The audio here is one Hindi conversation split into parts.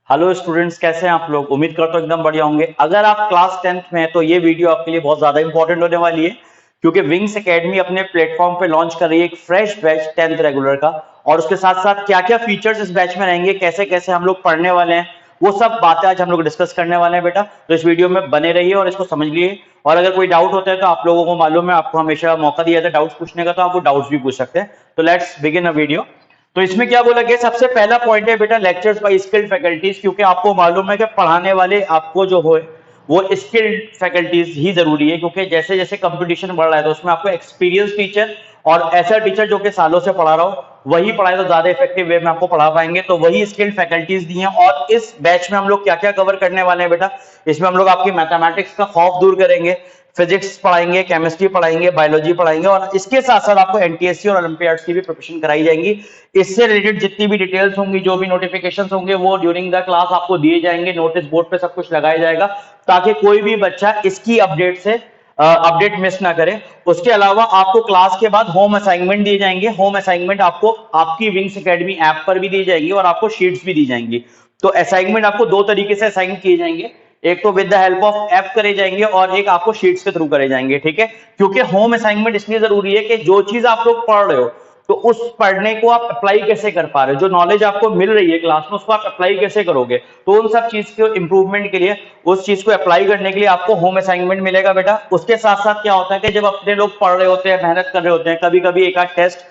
हेलो स्टूडेंट्स, कैसे हैं आप लोग। उम्मीद करता हूं एकदम बढ़िया होंगे। अगर आप क्लास 10th में हैं तो ये वीडियो आपके लिए बहुत ज्यादा इंपॉर्टेंट होने वाली है, क्योंकि विंग्स एकेडमी अपने प्लेटफॉर्म पे लॉन्च कर रही है एक फ्रेश बैच 10th रेगुलर का। और उसके साथ साथ क्या क्या फीचर्स इस बैच में रहेंगे, कैसे कैसे हम लोग पढ़ने वाले हैं, वो सब बातें आज हम लोग डिस्कस करने वाले हैं बेटा। तो इस वीडियो में बने रहिए और इसको समझ लिए। और अगर कोई डाउट होता है तो आप लोगों को मालूम है, आपको हमेशा मौका दिया था डाउट्स पूछने का, तो आप वो डाउट्स भी पूछ सकते हैं। तो लेट्स बिगिन अ वीडियो। तो इसमें क्या बोला गया, सबसे पहला पॉइंट है बेटा लेक्चर्स बाय स्किल्ड फैकल्टीज, क्योंकि आपको मालूम है कि पढ़ाने वाले आपको जो हो वो स्किल्ड फैकल्टीज ही जरूरी है, क्योंकि जैसे जैसे कंपटीशन बढ़ रहा है तो उसमें आपको एक्सपीरियंस टीचर और ऐसा टीचर जो कि सालों से पढ़ा रहा हो वही पढ़ाए तो ज्यादा इफेक्टिव वे में आपको पढ़ा पाएंगे। तो वही स्किल्ड फैकल्टीज दी हैं। और इस बैच में हम लोग क्या क्या कवर करने वाले हैं बेटा, इसमें हम लोग आपकी मैथमेटिक्स का खौफ दूर करेंगे, फिजिक्स पढ़ाएंगे, केमिस्ट्री पढ़ाएंगे, बायोलॉजी पढ़ाएंगे, और इसके साथ साथ आपको एनटीएससी और ओलंपियाड्स की भी प्रिपरेशन कराई जाएंगी। इससे रिलेटेड जितनी भी डिटेल्स होंगी, जो भी नोटिफिकेशंस होंगे, वो ड्यूरिंग द क्लास आपको दिए जाएंगे, नोटिस बोर्ड पे सब कुछ लगाया जाएगा, ताकि कोई भी बच्चा इसकी अपडेट से अपडेट मिस ना करे। उसके अलावा आपको क्लास के बाद होम असाइनमेंट दिए जाएंगे। होम असाइनमेंट आपको आपकी विंग्स एकेडमी ऐप पर भी दी जाएगी और आपको शीट्स भी दी जाएंगी। तो असाइनमेंट आपको दो तरीके से असाइन किए जाएंगे, एक तो with the help of app करे जाएंगे और एक आपको शीट्स के थ्रू करे जाएंगे, ठीक है। क्योंकि होम असाइनमेंट इसलिए जरूरी है कि जो चीज आप लोग पढ़ रहे हो तो उस पढ़ने को आप अप्लाई कैसे कर पा रहे हो, जो नॉलेज आपको मिल रही है क्लास में उसको आप अप्लाई कैसे करोगे। तो उन सब चीज के इंप्रूवमेंट के लिए, उस चीज को अप्लाई करने के लिए आपको होम असाइनमेंट मिलेगा बेटा। उसके साथ साथ क्या होता है कि जब अपने लोग पढ़ रहे होते हैं, मेहनत कर रहे होते हैं, कभी कभी एक आध टेस्ट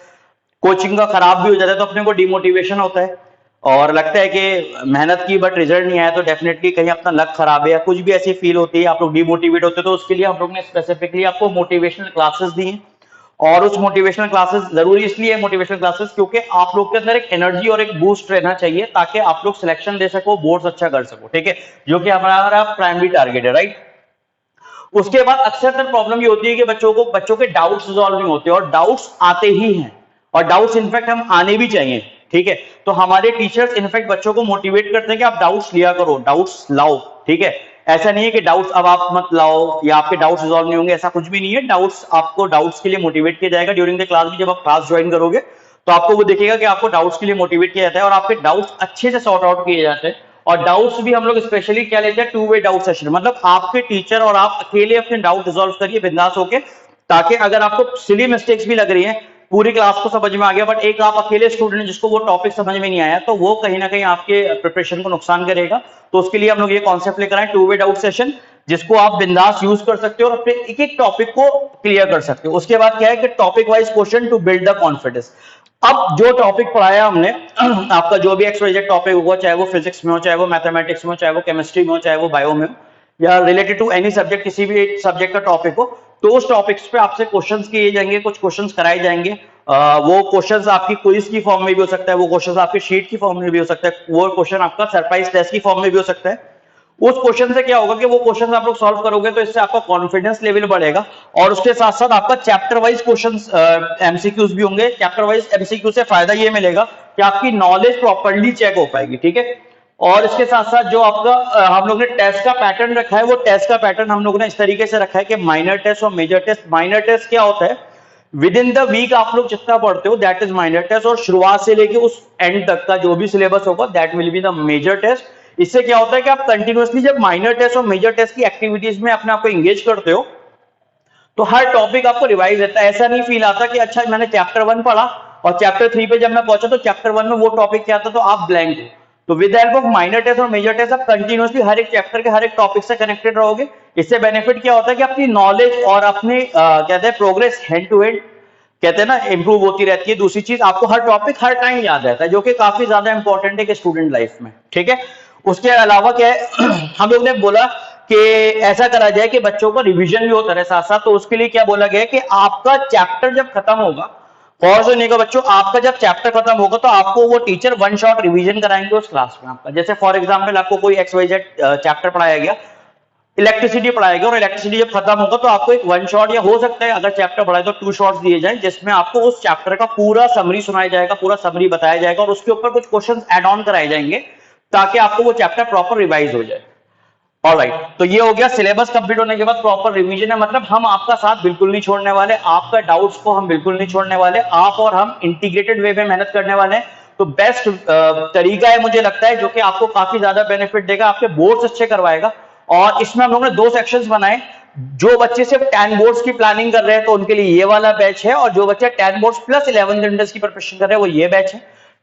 कोचिंग का खराब भी हो जाता है तो अपने को डिमोटिवेशन होता है और लगता है कि मेहनत की बट रिजल्ट नहीं आया, तो डेफिनेटली कहीं अपना लक खराब है या कुछ भी ऐसी फील होती है, आप लोग डिमोटिवेट होते हैं। तो उसके लिए हम लोग ने स्पेसिफिकली आपको मोटिवेशनल क्लासेस दी हैं। और उस मोटिवेशनल क्लासेस जरूरी इसलिए है मोटिवेशनल क्लासेस, क्योंकि आप लोग के अंदर एक एनर्जी और एक बूस्ट रहना चाहिए, ताकि आप लोग सिलेक्शन दे सको, बोर्ड्स अच्छा कर सको, ठीक है, जो कि हमारा प्राइमरी टारगेट है, राइट। उसके बाद अक्सर प्रॉब्लम ये होती है कि बच्चों के डाउट्स रिजॉल्व नहीं होते, और डाउट्स आते ही हैं, और डाउट्स इनफैक्ट हम आने भी चाहिए, ठीक है। तो हमारे टीचर्स इनफैक्ट बच्चों को मोटिवेट करते हैं कि आप डाउट्स लिया करो, डाउट्स लाओ, ठीक है। ऐसा नहीं है कि डाउट्स अब आप मत लाओ या आपके डाउट्स रिजॉल्व नहीं होंगे, ऐसा कुछ भी नहीं है। डाउट्स आपको डाउट्स के लिए मोटिवेट किया जाएगा ड्यूरिंग द क्लास भी। जब आप क्लास ज्वाइन करोगे तो आपको वो दिखेगा कि आपको डाउट्स के लिए मोटिवेट किया जाता है और आपके डाउट्स अच्छे से सॉर्ट आउट किए जाते हैं। और डाउट्स भी हम लोग स्पेशली क्या लेते हैं, टू वे डाउट सेशन, मतलब आपके टीचर और आप अकेले अपने डाउट रिजॉल्व करिए बिंदास होके, ताकि अगर आपको सिली मिस्टेक्स भी लग रही है, पूरी क्लास को समझ में आ गया बट एक आप अकेले स्टूडेंट जिसको वो टॉपिक समझ में नहीं आया, तो वो कहीं ना कहीं आपके प्रिपरेशन को नुकसान करेगा। तो उसके लिए हम लोग ये कॉन्सेप्ट लेकर आए, टू वे डाउट सेशन, जिसको आप बिंदास यूज कर सकते हो और अपने एक एक टॉपिक को क्लियर कर सकते हो। उसके बाद क्या है कि topic wise question to build the confidence. अब जो टॉपिक पढ़ाया हमने, आपका जो भी एक्सवाइजेड टॉपिक होगा, चाहे वो फिजिक्स में हो, चाहे वो मैथमेटिक्स में हो, चाहे वो केमिस्ट्री में हो, चाहे वो बायो में हो, या रिलेटेड टू एनी सब्जेक्ट, किसी भी सब्जेक्ट का टॉपिक हो, तो उस टॉपिक्स पे आपसे क्वेश्चंस किए जाएंगे, कुछ क्वेश्चंस कराए जाएंगे। वो क्वेश्चंस आपकी क्विज की फॉर्म में भी हो सकता है, वो क्वेश्चंस आपकी शीट की फॉर्म में भी हो सकता है, वो क्वेश्चन आपका सरप्राइज टेस्ट की फॉर्म में भी हो सकता है। उस क्वेश्चन से क्या होगा कि वो क्वेश्चन आप लोग सॉल्व करोगे तो इससे आपका कॉन्फिडेंस लेवल बढ़ेगा, और उसके साथ साथ आपका चैप्टर वाइज क्वेश्चंस एमसीक्यूज भी होंगे। चैप्टर वाइज एमसीक्यू से फायदा ये मिलेगा कि आपकी नॉलेज प्रॉपर्ली चेक हो पाएगी, ठीक है। और इसके साथ साथ जो आपका हम लोग ने टेस्ट का पैटर्न रखा है, वो टेस्ट का पैटर्न हम लोग ने इस तरीके से रखा है कि माइनर टेस्ट और मेजर टेस्ट। माइनर टेस्ट क्या होता है, विद इन द वीक आप लोग जितना पढ़ते हो दैट इज माइनर टेस्ट, और शुरुआत से लेके उस एंड तक का जो भी सिलेबस होगा that will be the major test. इससे क्या होता है कि आप कंटिन्यूअसली जब माइनर टेस्ट और मेजर टेस्ट की एक्टिविटीज में अपने आप को एंगेज करते हो तो हर टॉपिक आपको रिवाइज रहता है। ऐसा नहीं फील आता कि अच्छा मैंने चैप्टर 1 पढ़ा और चैप्टर 3 पे जब मैं पहुंचा तो चैप्टर 1 में वो टॉपिक क्या था तो आप ब्लैंक हो। तो with help of minor test और मेजर टेस्ट आप कंटिन्यूअसली हर एक चैप्टर के हर एक टॉपिक से कनेक्टेड रहोगे। इससे बेनिफिट क्या होता है कि अपनी नॉलेज और अपनी कहते हैं प्रोग्रेस हैंड टू हैंड, कहते हैं ना, इंप्रूव होती रहती है। दूसरी चीज, आपको हर टॉपिक हर टाइम याद रहता है, जो कि काफी ज्यादा इंपॉर्टेंट है कि स्टूडेंट लाइफ में, ठीक है। उसके अलावा क्या है हम लोग ने बोला कि ऐसा करा जाए कि बच्चों को रिवीजन भी होता रहे साथ साथ। तो उसके लिए क्या बोला गया कि आपका चैप्टर जब खत्म होगा, और सुनिए का बच्चों, आपका जब चैप्टर खत्म होगा तो आपको वो टीचर वन शॉट रिवीजन कराएंगे उस क्लास में आपका। जैसे फॉर एग्जांपल आपको कोई XYZ चैप्टर पढ़ाया गया, इलेक्ट्रिसिटी पढ़ाएगा, और इलेक्ट्रिसिटी जब खत्म होगा तो आपको एक वन शॉट, या हो सकता है अगर चैप्टर पढ़ाए तो टू शॉट्स दिए जाए, जिसमें आपको उस चैप्टर का पूरा समरी सुनाया जाएगा, पूरा समरी बताया जाएगा, और उसके ऊपर कुछ क्वेश्चंस ऐड ऑन कराए जाएंगे ताकि आपको वो चैप्टर प्रॉपर रिवाइज हो जाए। ऑलराइट, तो ये हो गया सिलेबस कंप्लीट होने के बाद प्रॉपर रिवीजन है, मतलब हम आपका साथ बिल्कुल नहीं छोड़ने वाले, आपका डाउट्स को हम बिल्कुल नहीं छोड़ने वाले, आप और हम इंटीग्रेटेड वे में मेहनत करने वाले हैं। तो बेस्ट तरीका है मुझे लगता है, जो कि आपको काफी ज्यादा बेनिफिट देगा, आपके बोर्ड्स अच्छे करवाएगा। और इसमें हम लोगों ने 2 सेक्शंस बनाए। जो बच्चे सिर्फ 10 बोर्ड्स की प्लानिंग कर रहे हैं तो उनके लिए ये वाला बैच है, और जो बच्चे 10 बोर्ड्स प्लस 11 इंटर्स की प्रिपरेशन कर रहे हैं वो ये बैच है।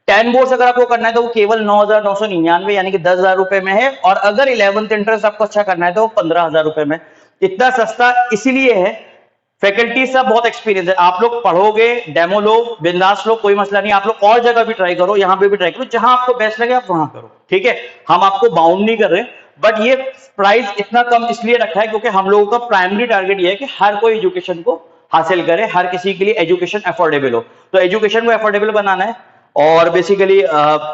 10 बोर्ड्स अगर आपको करना है तो वो केवल 9,999 यानी कि 10,000 रुपए में है, और अगर 11th इंटरेस्ट आपको अच्छा करना है तो वो 15,000 रुपए में। इतना सस्ता इसीलिए है, फैकल्टी सब बहुत एक्सपीरियंस है। आप लोग पढ़ोगे, डेमो लो, बिंदास लो, कोई मसला नहीं। आप लोग और जगह भी ट्राई करो, यहां पे भी ट्राई करो, जहां आपको बेस्ट लगे आप वहां करो, ठीक है। हम आपको बाउंड नहीं कर रहे, बट ये प्राइस इतना कम इसलिए रखा है क्योंकि हम लोगों का प्राइमरी टारगेट ये है कि हर कोई एजुकेशन को हासिल करे, हर किसी के लिए एजुकेशन अफोर्डेबल हो। तो एजुकेशन को अफोर्डेबल बनाना है, और बेसिकली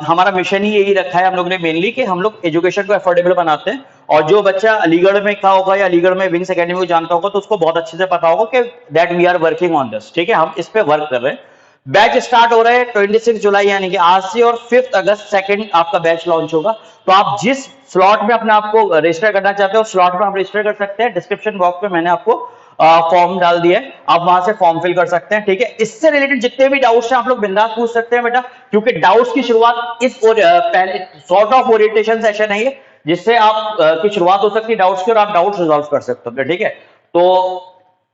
हमारा मिशन ही यही रखा है हम लोग ने मेनली, कि हम लोग एजुकेशन को अफोर्डेबल बनाते हैं। और जो बच्चा अलीगढ़ में था होगा या अलीगढ़ में विंग्स एकेडमी को जानता होगा तो उसको बहुत अच्छे से पता होगा कि that we are working on this, ठीक है, हम इस पे वर्क कर रहे हैं। बैच स्टार्ट हो रहा है 26 जुलाई यानी कि आज से, और 5 अगस्त सेकंड आपका बैच लॉन्च होगा। तो आप जिस स्लॉट में अपने आप को रजिस्टर करना चाहते हो स्लॉट में आप रजिस्टर कर सकते हैं। डिस्क्रिप्शन बॉक्स में मैंने आपको फॉर्म डाल दिया है, आप वहां से फॉर्म फिल कर सकते हैं, ठीक है। इससे रिलेटेड जितने भी डाउट्स हैं आप लोग बिंदास पूछ सकते हैं बेटा, क्योंकि डाउट्स की शुरुआत इस पहले सॉर्ट ऑफ ओरिएंटेशन सेशन है ये, जिससे आप की शुरुआत हो सकती है डाउट्स की, और आप डाउट्स रिजॉल्व कर सकते हो, ठीक है। तो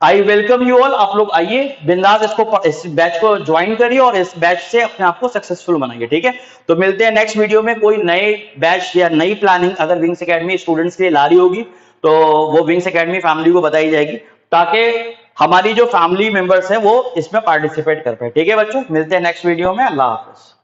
आई वेलकम यू ऑल, आप लोग आइए बिंदास इस बैच को ज्वाइन करिए और इस बैच से अपने आप को सक्सेसफुल बनाइए, ठीक है। तो मिलते हैं नेक्स्ट वीडियो में। कोई नए बैच या नई प्लानिंग अगर विंग्स एकेडमी स्टूडेंट्स के लिए ला रही होगी तो वो विंग्स एकेडमी फैमिली को बताई जाएगी, ताकि हमारी जो फैमिली मेंबर्स हैं वो इसमें पार्टिसिपेट कर पाए, ठीक है बच्चों। मिलते हैं नेक्स्ट वीडियो में, अल्लाह हाफिज।